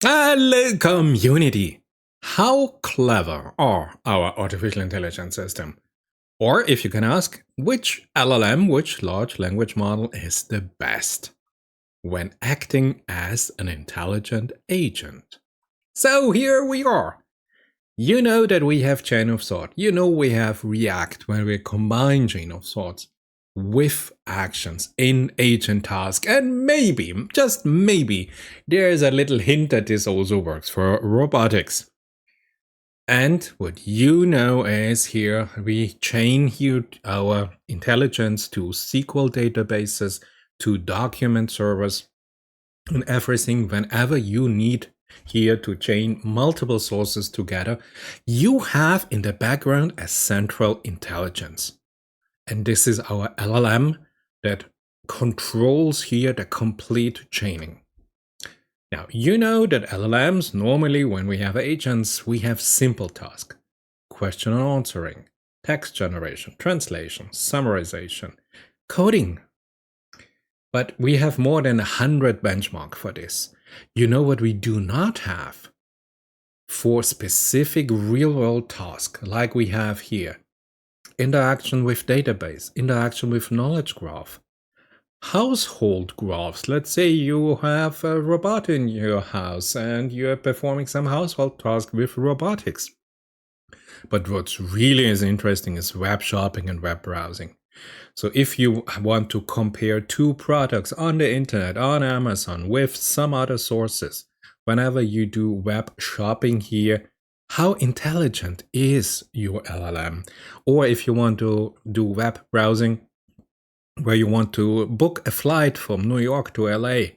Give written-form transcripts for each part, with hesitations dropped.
Hello, community! How clever are our artificial intelligence system? Or if you can ask, which LLM, which large language model is the best when acting as an intelligent agent? So here we are. You know that we have chain of thought. You know we have React when we combine chain of thoughts with actions in agent task. And maybe, just maybe, there is a little hint that this also works for robotics. And what you know is here we chain here our intelligence to SQL databases, to document servers, and everything whenever you need here to chain multiple sources together, you have in the background a central intelligence. And this is our LLM that controls here the complete chaining. Now, you know that LLMs, normally when we have agents, we have simple tasks. Question and answering, text generation, translation, summarization, coding. But we have more than 100 benchmarks for this. You know what we do not have? For specific real-world tasks like we have here. Interaction with database, interaction with knowledge graph, household graphs. Let's say you have a robot in your house and you're performing some household task with robotics. But what's really is interesting is web shopping and web browsing. So if you want to compare two products on the internet, on Amazon, with some other sources, whenever you do web shopping here, how intelligent is your LLM? Or if you want to do web browsing, where you want to book a flight from New York to LA,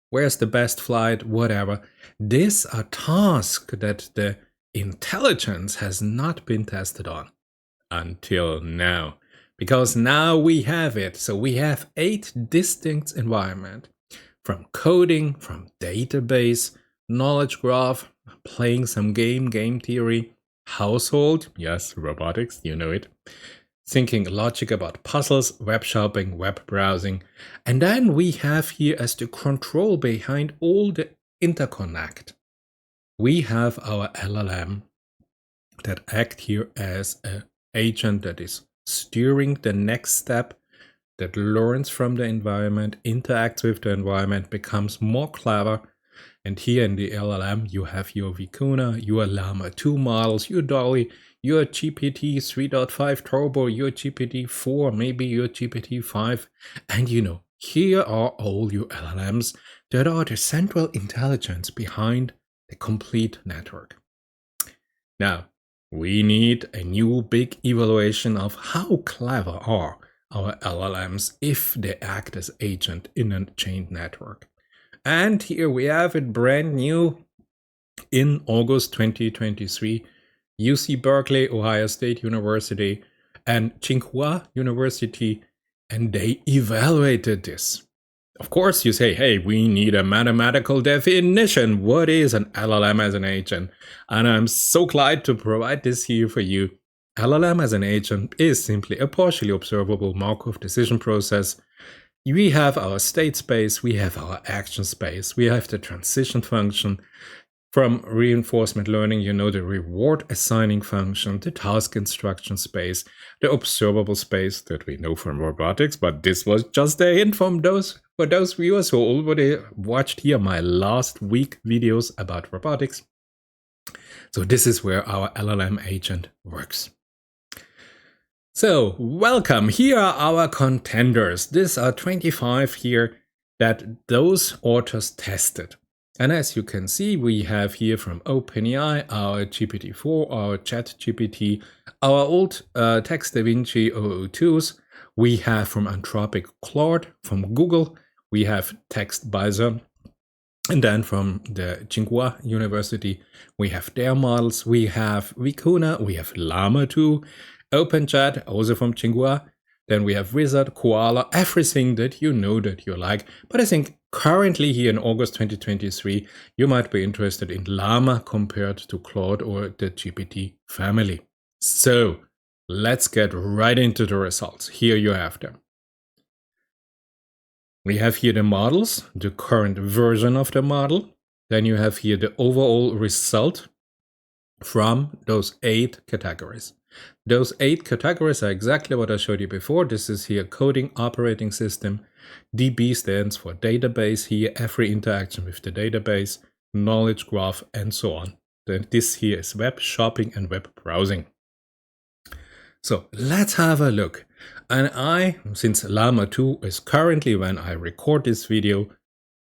where's the best flight, whatever. These are tasks that the intelligence has not been tested on until now. Because now we have it. So we have 8 distinct environments, from coding, from database, knowledge graph, playing some game theory, household, yes, robotics, you know it, thinking logic about puzzles, web shopping, web browsing. And then we have here as the control behind all the interconnect. We have our LLM that act here as an agent that is steering the next step, that learns from the environment, interacts with the environment, becomes more clever. And here in the LLM, you have your Vicuna, your Llama 2 models, your Dolly, your GPT 3.5 Turbo, your GPT 4, maybe your GPT 5. And you know, here are all your LLMs that are the central intelligence behind the complete network. Now, we need a new big evaluation of how clever are our LLMs if they act as agent in a chained network. And here we have it brand new in August 2023. UC Berkeley, Ohio State University, and Tsinghua University, and they evaluated this. Of course, you say, hey, we need a mathematical definition. What is an LLM as an agent? And I'm so glad to provide this here for you. LLM as an agent is simply a partially observable Markov decision process. We have our state space, we have our action space, we have the transition function. From reinforcement learning, you know the reward assigning function, the task instruction space, the observable space that we know from robotics, but this was just a hint from those viewers who already watched here my last week videos about robotics. So this is where our LLM agent works. So welcome, here are our contenders. These are 25 here that those authors tested. And as you can see, we have here from OpenAI our GPT-4, our ChatGPT, our old Text DaVinci 002s. We have from Anthropic Claude, from Google, we have Text Bison. And then from the Tsinghua University, we have their models. We have Vicuna, we have Llama 2, OpenChat, also from Tsinghua. Then we have Wizard, Koala, everything that you know that you like. But I think currently here in August 2023, you might be interested in Llama compared to Claude or the GPT family. So let's get right into the results. Here you have them. We have here the models, the current version of the model. Then you have here the overall result from those 8 categories. Those 8 categories are exactly what I showed you before. This is here coding operating system. DB stands for database here, every interaction with the database, knowledge graph, and so on. Then this here is web shopping and web browsing. So let's have a look. And since Llama 2 is currently, when I record this video,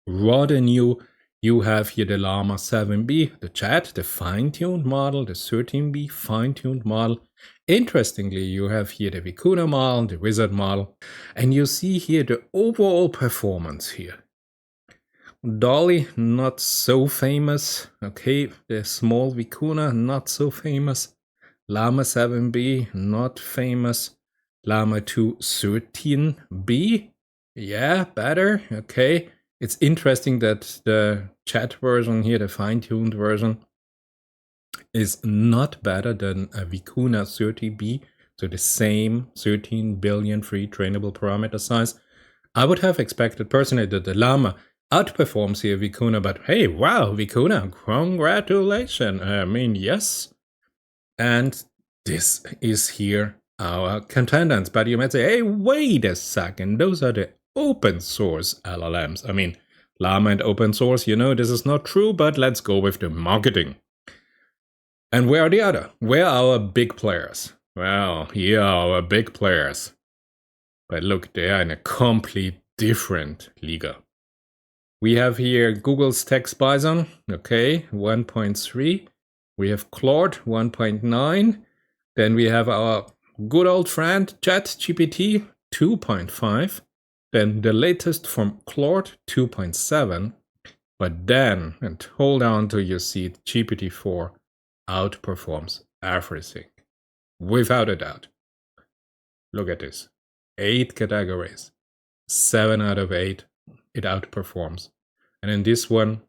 rather new, you have here the Llama 7B, the chat, the fine-tuned model, the 13B fine-tuned model. Interestingly, you have here the Vicuna model, the wizard model, and you see here the overall performance here. Dolly, not so famous. Okay, the small Vicuna, not so famous. Llama 7B, not famous. Llama 2 13B, yeah, better. Okay, it's interesting that the chat version here, the fine-tuned version, is not better than a Vicuna 30B, so the same 13 billion free trainable parameter size. I would have expected personally that the Llama outperforms here Vicuna, but hey, wow, Vicuna, congratulations. I mean, yes. And this is here our contenders. But you might say, hey, wait a second, those are the open source LLMs. I mean, Llama and open source, you know, this is not true, but let's go with the marketing. And where are the other? Where are our big players? Well, here are our big players. But look, they are in a complete different league. We have here Google's Text Bison, okay, 1.3. We have Claude 1.9. Then we have our good old friend ChatGPT 2.5. Then the latest from Claude 2.7. But then, and hold on till you see GPT-4 outperforms everything. Without a doubt. Look at this. 8 categories. 7 out of 8. It outperforms. And in this one,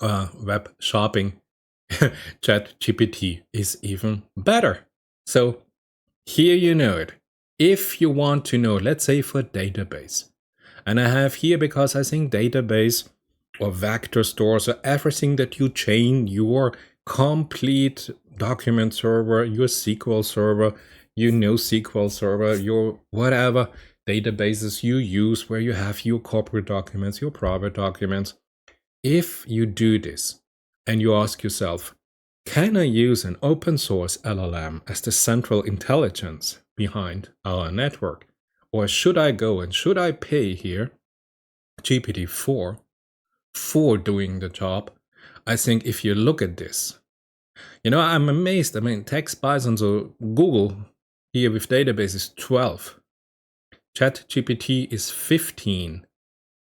web shopping, ChatGPT is even better. So here you know it. If you want to know, let's say for database, and I have here because I think database or vector stores or everything that you chain your complete document server, your SQL server, your NoSQL server, your whatever databases you use where you have your corporate documents, your private documents. If you do this and you ask yourself, can I use an open source LLM as the central intelligence behind our network? Or should I go and should I pay here GPT-4 for doing the job? I think if you look at this, you know, I'm amazed. I mean, Text Bison, so Google here with database is 12. ChatGPT is 15.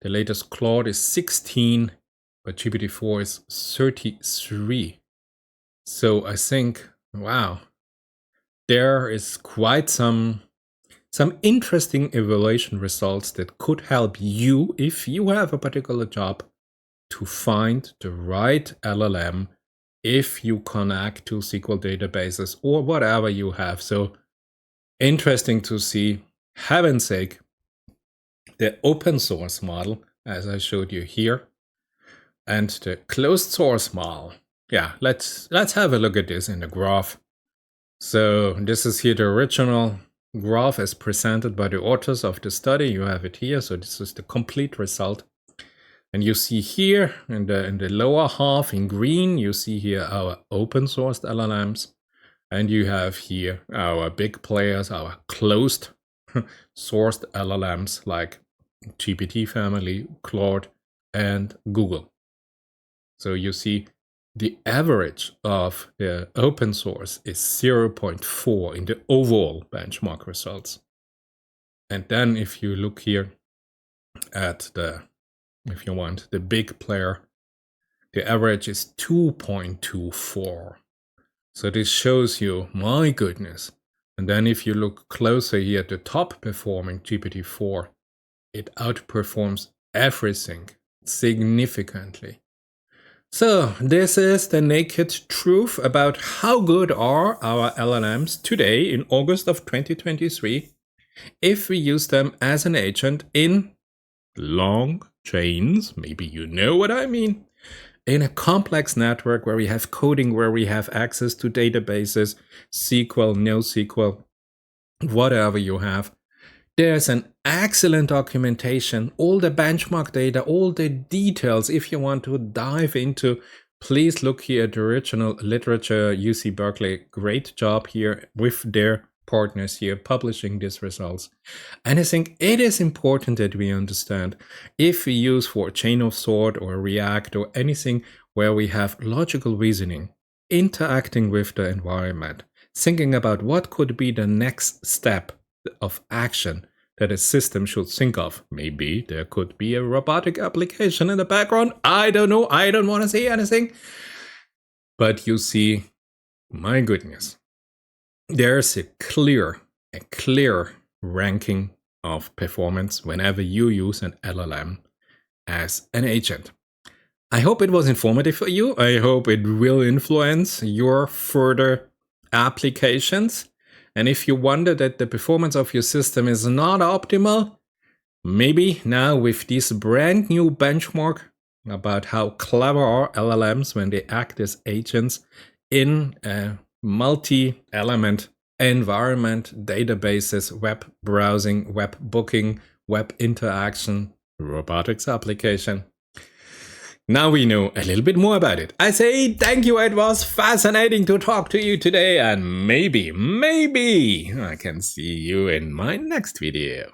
The latest Claude is 16, but GPT-4 is 33. So I think, wow, there is quite some interesting evaluation results that could help you, if you have a particular job, to find the right LLM if you connect to SQL databases or whatever you have. So interesting to see. Heaven's sake, the open source model, as I showed you here, and the closed source model. Yeah, let's have a look at this in the graph. So this is here the original graph as presented by the authors of the study. You have it here. So this is the complete result. And you see here in the lower half in green, you see here our open sourced LLMs. And you have here our big players, our closed sourced LLMs like GPT family, Claude, and Google. So you see the average of the open source is 0.4 in the overall benchmark results. And then if you look here at if you want, the big player, the average is 2.24. So this shows you, my goodness. And then if you look closer here at the top performing GPT-4, it outperforms everything significantly. So this is the naked truth about how good are our LLMs today in August of 2023 if we use them as an agent in long chains, maybe you know what I mean, in a complex network where we have coding, where we have access to databases, SQL, NoSQL, whatever you have. There's an excellent documentation, all the benchmark data, all the details. If you want to dive into, please look here at the original literature. UC Berkeley, great job here with their partners here publishing these results. And I think it is important that we understand, if we use for chain of thought or React or anything where we have logical reasoning, interacting with the environment, thinking about what could be the next step of action that a system should think of. Maybe there could be a robotic application in the background. I don't know. I don't want to say anything. But you see, my goodness, there's a clear ranking of performance whenever you use an LLM as an agent. I hope it was informative for you. I hope it will influence your further applications. And if you wonder that the performance of your system is not optimal, maybe now with this brand new benchmark about how clever are LLMs when they act as agents in a multi-element environment, databases, web browsing, web booking, web interaction, robotics application. Now we know a little bit more about it. I say thank you. It was fascinating to talk to you today, and maybe I can see you in my next video.